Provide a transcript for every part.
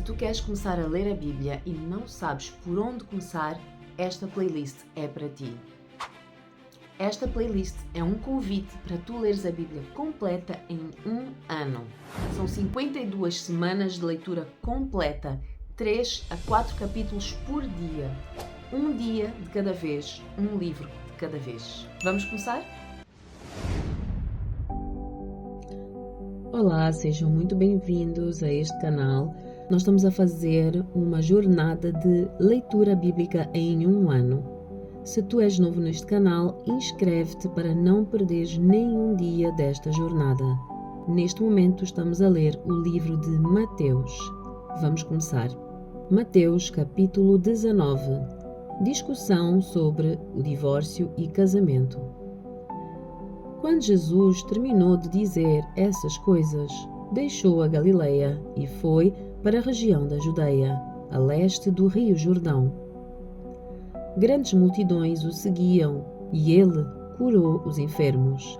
Se tu queres começar a ler a Bíblia e não sabes por onde começar, esta playlist é para ti. Esta playlist é um convite para tu leres a Bíblia completa em um ano. São 52 semanas de leitura completa, 3 a 4 capítulos por dia. Um dia de cada vez, um livro de cada vez. Vamos começar? Olá, sejam muito bem-vindos a este canal. Nós estamos a fazer uma jornada de leitura bíblica em um ano. Se tu és novo neste canal, inscreve-te para não perderes nenhum dia desta jornada. Neste momento estamos a ler o livro de Mateus. Vamos começar. Mateus, capítulo 19. Discussão sobre o divórcio e casamento. Quando Jesus terminou de dizer essas coisas, deixou a Galileia e foi para a região da Judeia, a leste do rio Jordão. Grandes multidões o seguiam e ele curou os enfermos.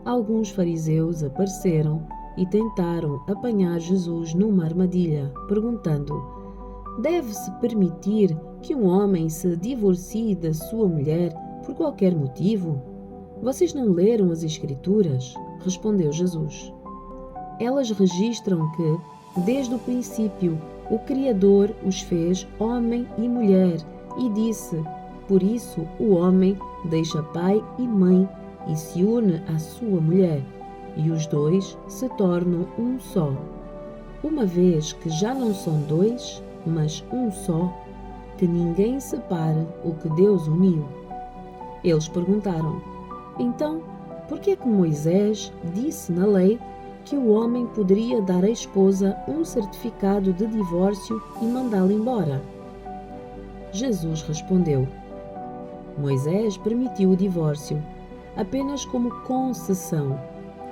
Alguns fariseus apareceram e tentaram apanhar Jesus numa armadilha, perguntando: deve-se permitir que um homem se divorcie da sua mulher por qualquer motivo? Vocês não leram as Escrituras? Respondeu Jesus. Elas registram que, desde o princípio, o Criador os fez homem e mulher e disse: por isso o homem deixa pai e mãe e se une à sua mulher, e os dois se tornam um só. Uma vez que já não são dois, mas um só, que ninguém separe o que Deus uniu. Eles perguntaram: então, por que é que Moisés disse na lei que o homem poderia dar à esposa um certificado de divórcio e mandá-la embora? Jesus respondeu: Moisés permitiu o divórcio apenas como concessão,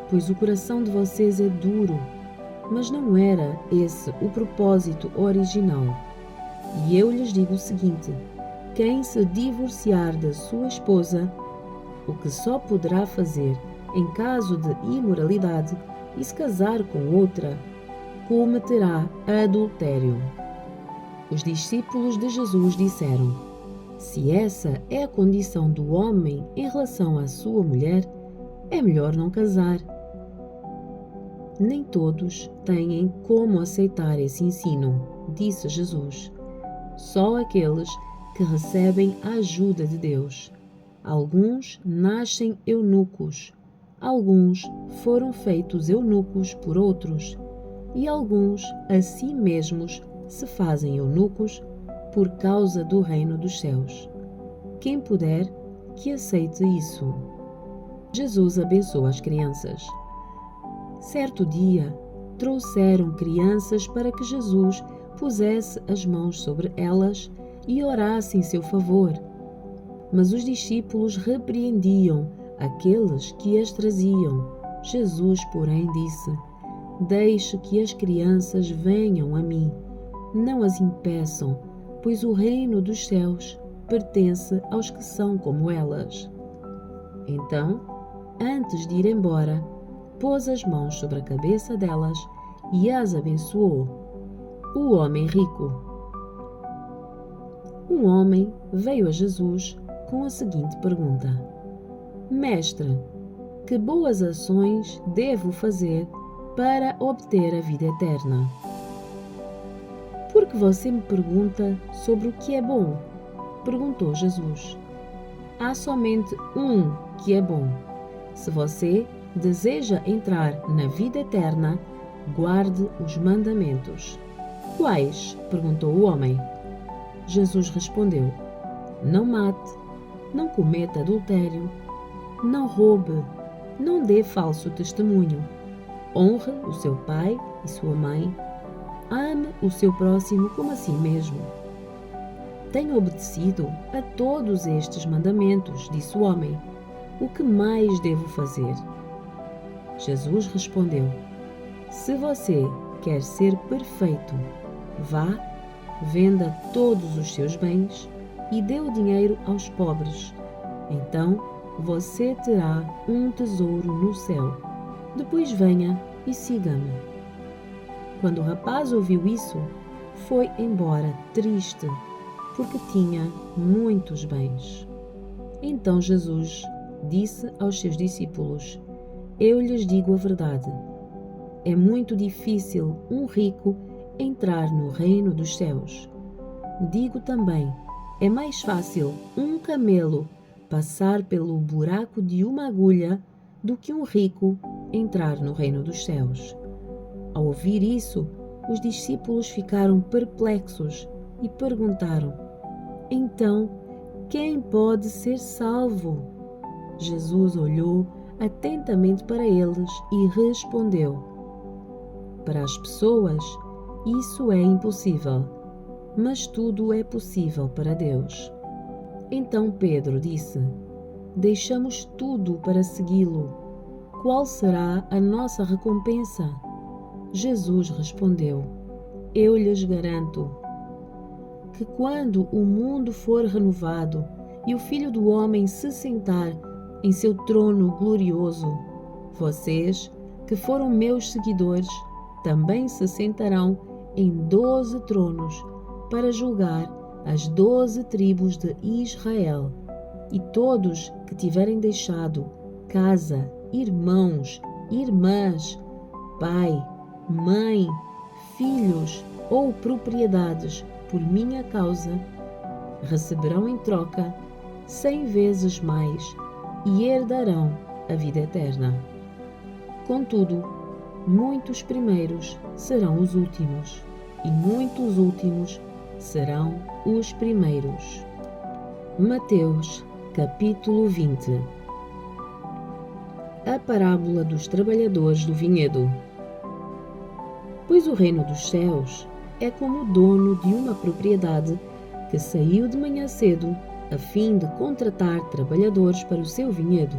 pois o coração de vocês é duro, mas não era esse o propósito original. E eu lhes digo o seguinte: quem se divorciar da sua esposa, o que só poderá fazer em caso de imoralidade, e se casar com outra, cometerá adultério. Os discípulos de Jesus disseram: se essa é a condição do homem em relação à sua mulher, é melhor não casar. Nem todos têm como aceitar esse ensino, disse Jesus. Só aqueles que recebem a ajuda de Deus. Alguns nascem eunucos, alguns foram feitos eunucos por outros, e alguns a si mesmos se fazem eunucos por causa do reino dos céus. Quem puder, que aceite isso. Jesus abençoa as crianças. Certo dia, trouxeram crianças para que Jesus pusesse as mãos sobre elas e orasse em seu favor. Mas os discípulos repreendiam aqueles que as traziam. Jesus, porém, disse: deixe que as crianças venham a mim. Não as impeçam, pois o reino dos céus pertence aos que são como elas. Então, antes de ir embora, pôs as mãos sobre a cabeça delas e as abençoou. O homem rico. Um homem veio a Jesus com a seguinte pergunta: Mestre, que boas ações devo fazer para obter a vida eterna? Por que você me pergunta sobre o que é bom? Perguntou Jesus. Há somente um que é bom. Se você deseja entrar na vida eterna, guarde os mandamentos. Quais? Perguntou o homem. Jesus respondeu: não mate, não cometa adultério, não roube, não dê falso testemunho, honre o seu pai e sua mãe, ame o seu próximo como a si mesmo. Tenho obedecido a todos estes mandamentos, disse o homem. O que mais devo fazer? Jesus respondeu: se você quer ser perfeito, vá, venda todos os seus bens e dê o dinheiro aos pobres. Então você terá um tesouro no céu. Depois venha e siga-me. Quando o rapaz ouviu isso, foi embora triste, porque tinha muitos bens. Então Jesus disse aos seus discípulos: Eu lhes digo a verdade. É muito difícil um rico entrar no reino dos céus. Digo também, é mais fácil um camelo passar pelo buraco de uma agulha do que um rico entrar no reino dos céus. Ao ouvir isso, os discípulos ficaram perplexos e perguntaram: Então, quem pode ser salvo? Jesus olhou atentamente para eles e respondeu: Para as pessoas, isso é impossível, mas tudo é possível para Deus. Então Pedro disse: Deixamos tudo para segui-lo. Qual será a nossa recompensa? Jesus respondeu: Eu lhes garanto que quando o mundo for renovado e o Filho do Homem se sentar em seu trono glorioso, vocês, que foram meus seguidores, também se sentarão em 12 tronos para julgar as 12 tribos de Israel. E todos que tiverem deixado casa, irmãos, irmãs, pai, mãe, filhos ou propriedades por minha causa, receberão em troca 100 vezes mais e herdarão a vida eterna. Contudo, muitos primeiros serão os últimos, e muitos últimos serão os primeiros. Mateus, capítulo 20. A parábola dos trabalhadores do vinhedo. Pois o reino dos céus é como o dono de uma propriedade que saiu de manhã cedo a fim de contratar trabalhadores para o seu vinhedo.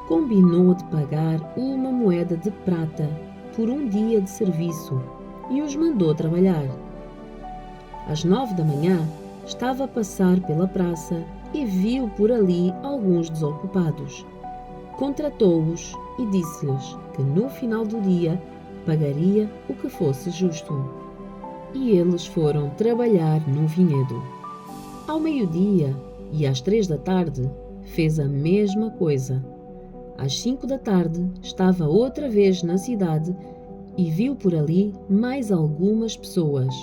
Combinou de pagar uma moeda de prata por um dia de serviço e os mandou trabalhar. Às 9 da manhã, estava a passar pela praça e viu por ali alguns desocupados. Contratou-os e disse-lhes que no final do dia pagaria o que fosse justo. E eles foram trabalhar no vinhedo. Ao meio-dia e às 3 da tarde, fez a mesma coisa. Às 5 da tarde, estava outra vez na cidade e viu por ali mais algumas pessoas.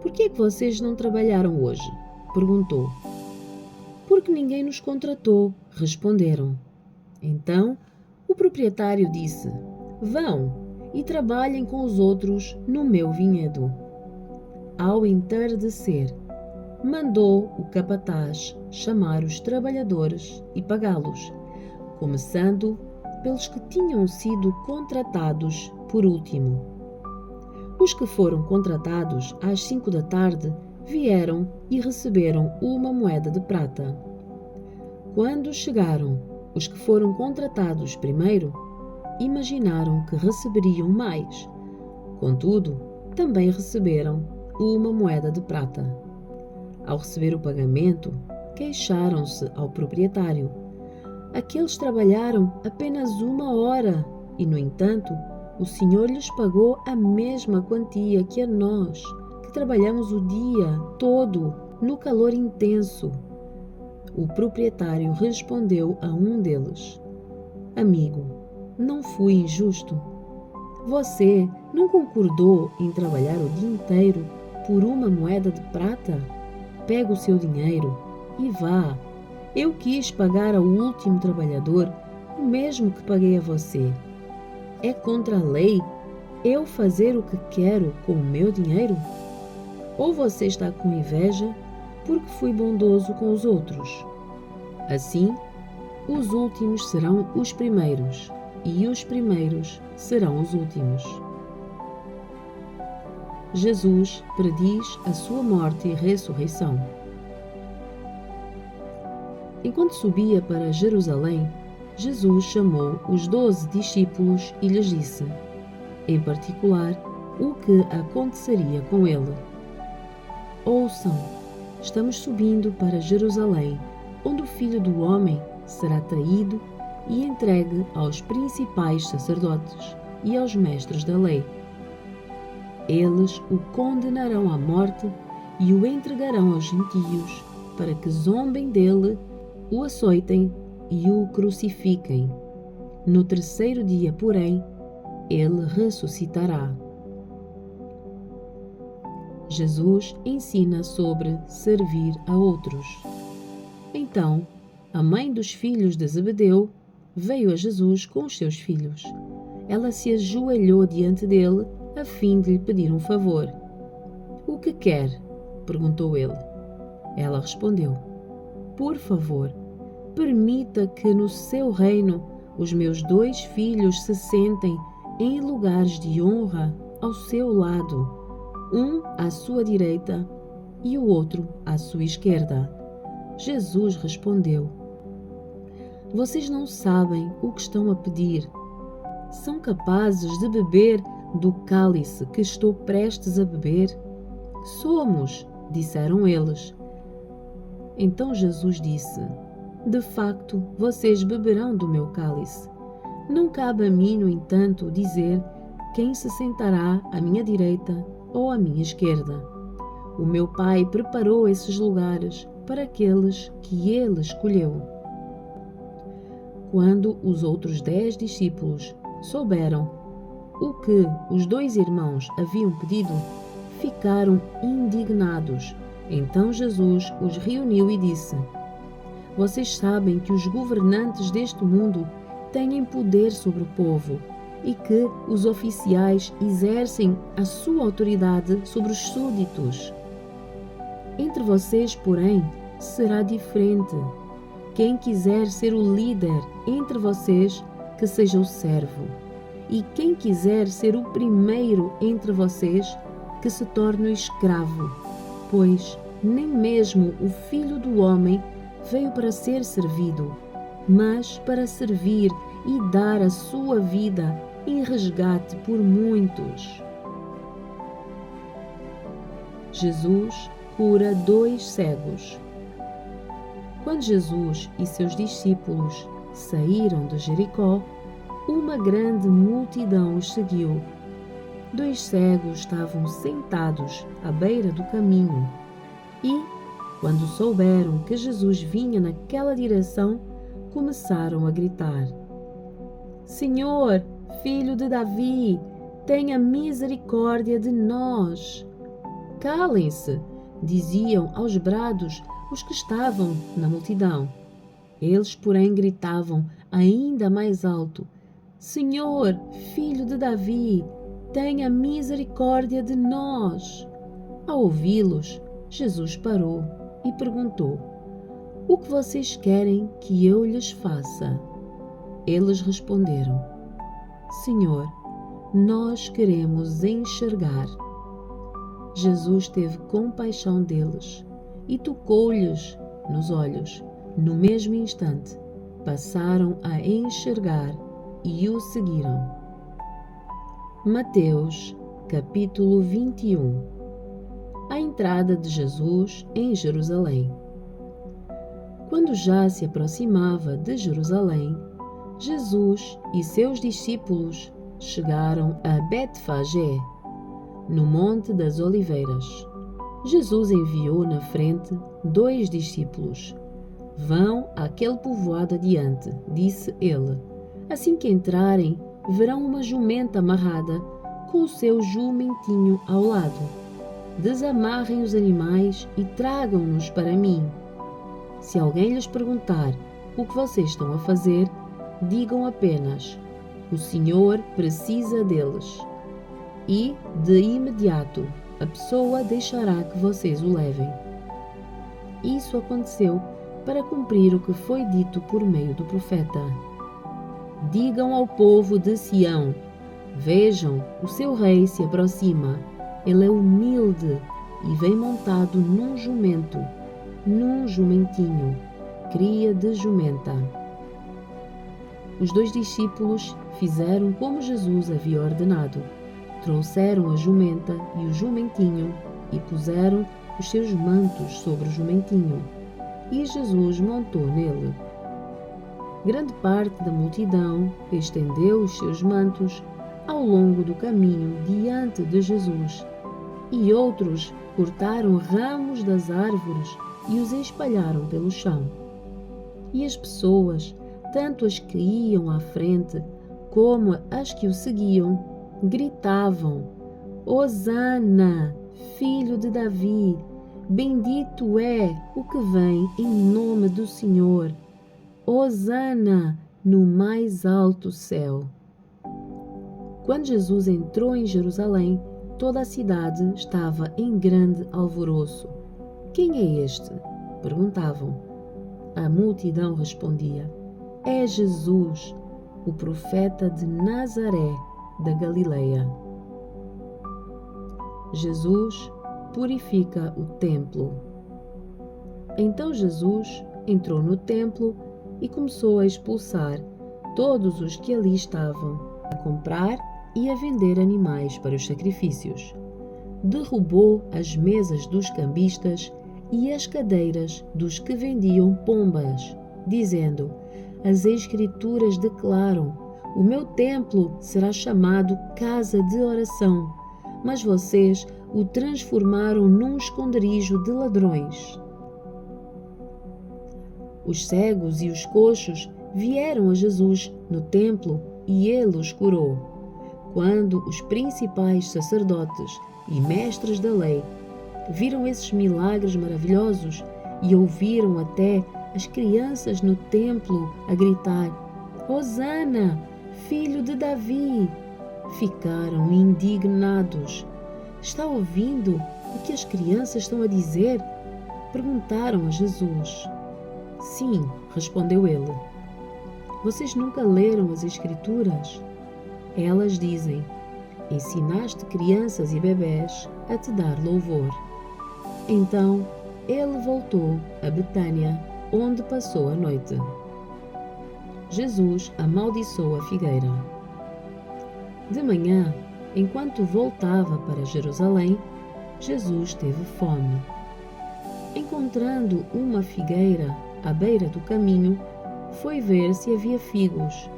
Por que é que vocês não trabalharam hoje? Perguntou. Porque ninguém nos contratou, responderam. Então, o proprietário disse: Vão e trabalhem com os outros no meu vinhedo. Ao entardecer, mandou o capataz chamar os trabalhadores e pagá-los, começando pelos que tinham sido contratados por último. Os que foram contratados às 5 da tarde vieram e receberam uma moeda de prata. Quando chegaram os que foram contratados primeiro, imaginaram que receberiam mais. Contudo, também receberam uma moeda de prata. Ao receber o pagamento, queixaram-se ao proprietário. Aqueles trabalharam apenas 1 hora e, no entanto, o Senhor lhes pagou a mesma quantia que a nós, que trabalhamos o dia todo no calor intenso. O proprietário respondeu a um deles: Amigo, não fui injusto? Você não concordou em trabalhar o dia inteiro por uma moeda de prata? Pega o seu dinheiro e vá. Eu quis pagar ao último trabalhador o mesmo que paguei a você. É contra a lei eu fazer o que quero com o meu dinheiro? Ou você está com inveja porque fui bondoso com os outros? Assim, os últimos serão os primeiros, e os primeiros serão os últimos. Jesus prediz a sua morte e ressurreição. Enquanto subia para Jerusalém, Jesus chamou os 12 discípulos e lhes disse, em particular, o que aconteceria com ele. Ouçam, estamos subindo para Jerusalém, onde o Filho do Homem será traído e entregue aos principais sacerdotes e aos mestres da lei. Eles o condenarão à morte e o entregarão aos gentios, para que zombem dele, o açoitem e o crucifiquem. No terceiro dia, porém, ele ressuscitará. Jesus ensina sobre servir a outros. Então, a mãe dos filhos de Zebedeu veio a Jesus com os seus filhos. Ela se ajoelhou diante dele a fim de lhe pedir um favor. "O que quer?" perguntou ele. Ela respondeu: "Por favor, permita que no seu reino os meus 2 filhos se sentem em lugares de honra ao seu lado, um à sua direita e o outro à sua esquerda." Jesus respondeu: "Vocês não sabem o que estão a pedir. São capazes de beber do cálice que estou prestes a beber?" "Somos", disseram eles. Então Jesus disse: "De facto, vocês beberão do meu cálice. Não cabe a mim, no entanto, dizer quem se sentará à minha direita ou à minha esquerda. O meu Pai preparou esses lugares para aqueles que ele escolheu." Quando os outros 10 discípulos souberam o que os 2 irmãos haviam pedido, ficaram indignados. Então Jesus os reuniu e disse: "Vocês sabem que os governantes deste mundo têm poder sobre o povo e que os oficiais exercem a sua autoridade sobre os súditos. Entre vocês, porém, será diferente. Quem quiser ser o líder entre vocês, que seja o servo. E quem quiser ser o primeiro entre vocês, que se torne o escravo. Pois nem mesmo o Filho do Homem veio para ser servido, mas para servir e dar a sua vida em resgate por muitos." Jesus cura 2 cegos. Quando Jesus e seus discípulos saíram de Jericó, uma grande multidão os seguiu. 2 cegos estavam sentados à beira do caminho e, quando souberam que Jesus vinha naquela direção, começaram a gritar: "Senhor, filho de Davi, tenha misericórdia de nós." "Calem-se", diziam aos brados os que estavam na multidão. Eles, porém, gritavam ainda mais alto: "Senhor, filho de Davi, tenha misericórdia de nós." Ao ouvi-los, Jesus parou e perguntou: "O que vocês querem que eu lhes faça?" Eles responderam: "Senhor, nós queremos enxergar." Jesus teve compaixão deles e tocou-lhes nos olhos. No mesmo instante, passaram a enxergar e o seguiram. Mateus, capítulo 21. A entrada de Jesus em Jerusalém. Quando já se aproximava de Jerusalém, Jesus e seus discípulos chegaram a Betfagé, no Monte das Oliveiras. Jesus enviou na frente 2 discípulos. "Vão àquele povoado adiante", disse ele. "Assim que entrarem, verão uma jumenta amarrada com o seu jumentinho ao lado. Desamarrem os animais e tragam-nos para mim. Se alguém lhes perguntar o que vocês estão a fazer, digam apenas: o Senhor precisa deles. E, de imediato, a pessoa deixará que vocês o levem." Isso aconteceu para cumprir o que foi dito por meio do profeta: "Digam ao povo de Sião: vejam, o seu rei se aproxima. Ele é humilde e vem montado num jumento, num jumentinho, cria de jumenta." Os 2 discípulos fizeram como Jesus havia ordenado. Trouxeram a jumenta e o jumentinho e puseram os seus mantos sobre o jumentinho. E Jesus montou nele. Grande parte da multidão estendeu os seus mantos ao longo do caminho diante de Jesus, e outros cortaram ramos das árvores e os espalharam pelo chão. E as pessoas, tanto as que iam à frente como as que o seguiam, gritavam: Hosana, filho de Davi, bendito é o que vem em nome do Senhor. Hosana no mais alto céu. Quando Jesus entrou em Jerusalém, toda a cidade estava em grande alvoroço. Quem é este? Perguntavam. A multidão respondia: É Jesus, o profeta de Nazaré, da Galileia. Jesus purifica o templo. Então Jesus entrou no templo e começou a expulsar todos os que ali estavam, a comprar e a vender animais para os sacrifícios. Derrubou as mesas dos cambistas e as cadeiras dos que vendiam pombas, dizendo: As Escrituras declaram: O meu templo será chamado casa de oração, mas vocês o transformaram num esconderijo de ladrões. Os cegos e os coxos vieram a Jesus no templo e ele os curou. Quando os principais sacerdotes e mestres da lei viram esses milagres maravilhosos e ouviram até as crianças no templo a gritar: Hosana, filho de Davi, ficaram indignados. Está ouvindo o que as crianças estão a dizer? Perguntaram a Jesus. Sim, respondeu ele. Vocês nunca leram as Escrituras? Elas dizem: Ensinaste crianças e bebés a te dar louvor. Então ele voltou a Betânia, onde passou a noite. Jesus amaldiçoou a figueira. De manhã, enquanto voltava para Jerusalém, Jesus teve fome. Encontrando uma figueira à beira do caminho, foi ver se havia figos,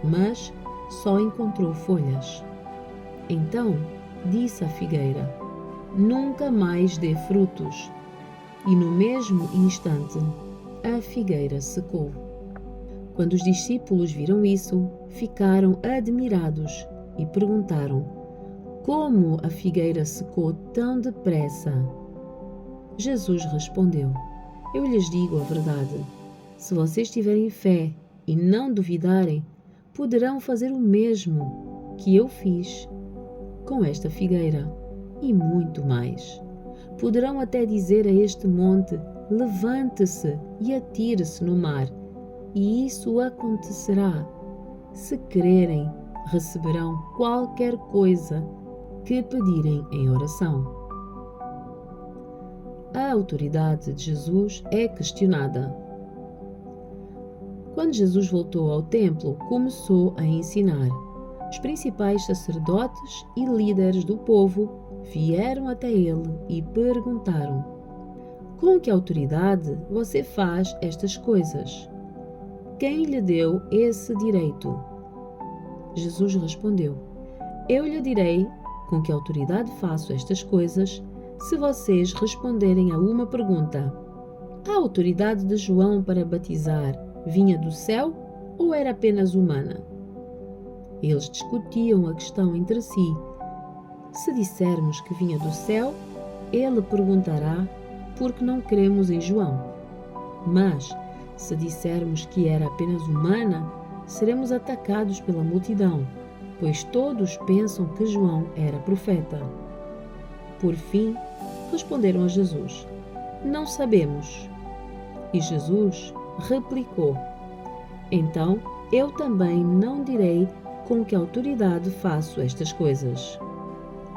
mas só encontrou folhas. Então disse à figueira: Nunca mais dê frutos. E no mesmo instante, a figueira secou. Quando os discípulos viram isso, ficaram admirados e perguntaram: Como a figueira secou tão depressa? Jesus respondeu: Eu lhes digo a verdade. Se vocês tiverem fé e não duvidarem, poderão fazer o mesmo que eu fiz com esta figueira e muito mais. Poderão até dizer a este monte: Levante-se e atire-se no mar, e isso acontecerá. Se crerem, receberão qualquer coisa que pedirem em oração. A autoridade de Jesus é questionada. Quando Jesus voltou ao templo, começou a ensinar. Os principais sacerdotes e líderes do povo vieram até ele e perguntaram: Com que autoridade você faz estas coisas? Quem lhe deu esse direito? Jesus respondeu: Eu lhe direi com que autoridade faço estas coisas, se vocês responderem a uma pergunta: A autoridade de João para batizar vinha do céu ou era apenas humana? Eles discutiam a questão entre si. Se dissermos que vinha do céu, ele perguntará por que não cremos em João. Mas, se dissermos que era apenas humana, seremos atacados pela multidão, pois todos pensam que João era profeta. Por fim, responderam a Jesus: Não sabemos. E Jesus replicou: Então eu também não direi com que autoridade faço estas coisas.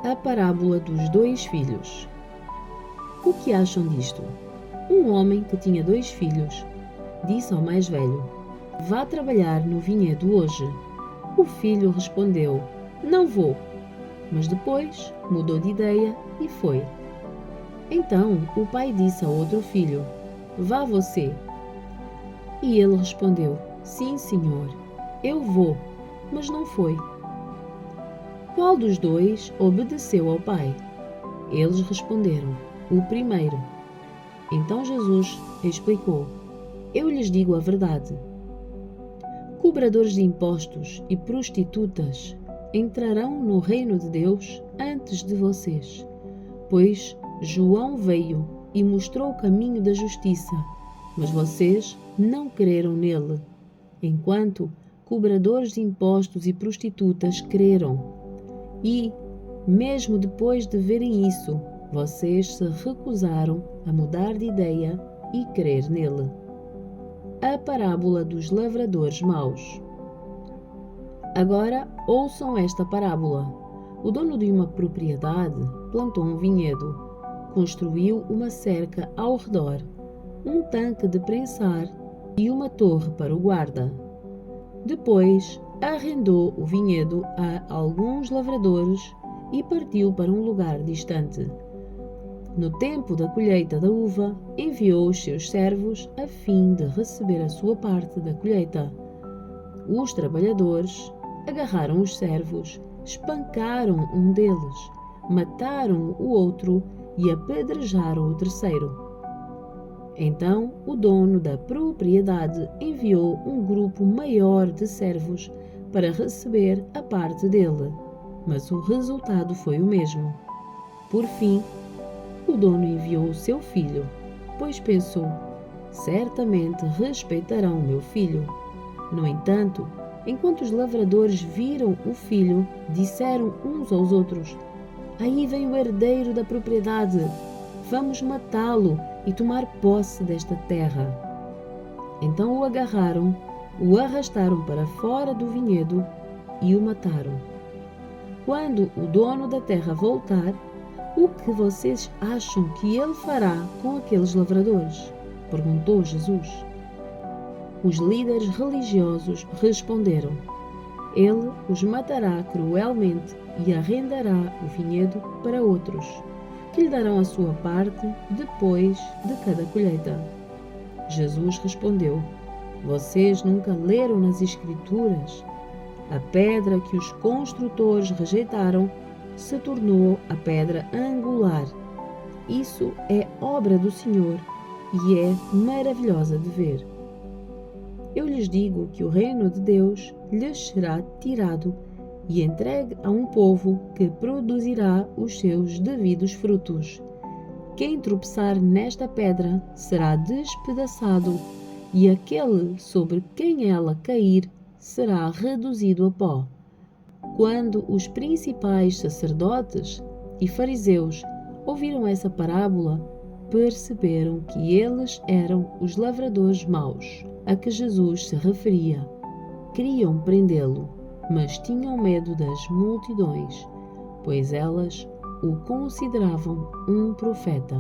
A parábola dos 2 filhos. O que acham disto? Um homem que tinha 2 filhos disse ao mais velho: Vá trabalhar no vinhedo hoje. O filho respondeu: Não vou. Mas depois mudou de ideia e foi. Então o pai disse ao outro filho: Vá você. E ele respondeu: Sim, senhor, eu vou. Mas não foi. Qual dos dois obedeceu ao pai? Eles responderam: o primeiro. Então Jesus explicou: eu lhes digo a verdade. Cobradores de impostos e prostitutas entrarão no reino de Deus antes de vocês, pois João veio e mostrou o caminho da justiça, mas vocês não creram nele, enquanto cobradores de impostos e prostitutas creram. E, mesmo depois de verem isso, vocês se recusaram a mudar de ideia e crer nele. A parábola dos lavradores maus. Agora ouçam esta parábola. O dono de uma propriedade plantou um vinhedo, construiu uma cerca ao redor, um tanque de prensar e uma torre para o guarda. Depois arrendou o vinhedo a alguns lavradores e partiu para um lugar distante. No tempo da colheita da uva, enviou os seus servos a fim de receber a sua parte da colheita. Os trabalhadores agarraram os servos, espancaram um deles, mataram o outro e apedrejaram o terceiro. Então o dono da propriedade enviou um grupo maior de servos para receber a parte dele, mas o resultado foi o mesmo. Por fim, o dono enviou o seu filho, pois pensou: certamente respeitarão meu filho. No entanto, enquanto os lavradores viram o filho, disseram uns aos outros: aí vem o herdeiro da propriedade. Vamos matá-lo e tomar posse desta terra. Então o agarraram, o arrastaram para fora do vinhedo e o mataram. Quando o dono da terra voltar, o que vocês acham que ele fará com aqueles lavradores? Perguntou Jesus. Os líderes religiosos responderam: ele os matará cruelmente e arrendará o vinhedo para outros, que lhe darão a sua parte depois de cada colheita. Jesus respondeu: vocês nunca leram nas Escrituras? A pedra que os construtores rejeitaram se tornou a pedra angular. Isso é obra do Senhor e é maravilhosa de ver. Eu lhes digo que o reino de Deus lhes será tirado e entregue a um povo que produzirá os seus devidos frutos. Quem tropeçar nesta pedra será despedaçado, e aquele sobre quem ela cair será reduzido a pó. Quando os principais sacerdotes e fariseus ouviram essa parábola, perceberam que eles eram os lavradores maus a que Jesus se referia. Queriam prendê-lo, mas tinham medo das multidões, pois elas o consideravam um profeta.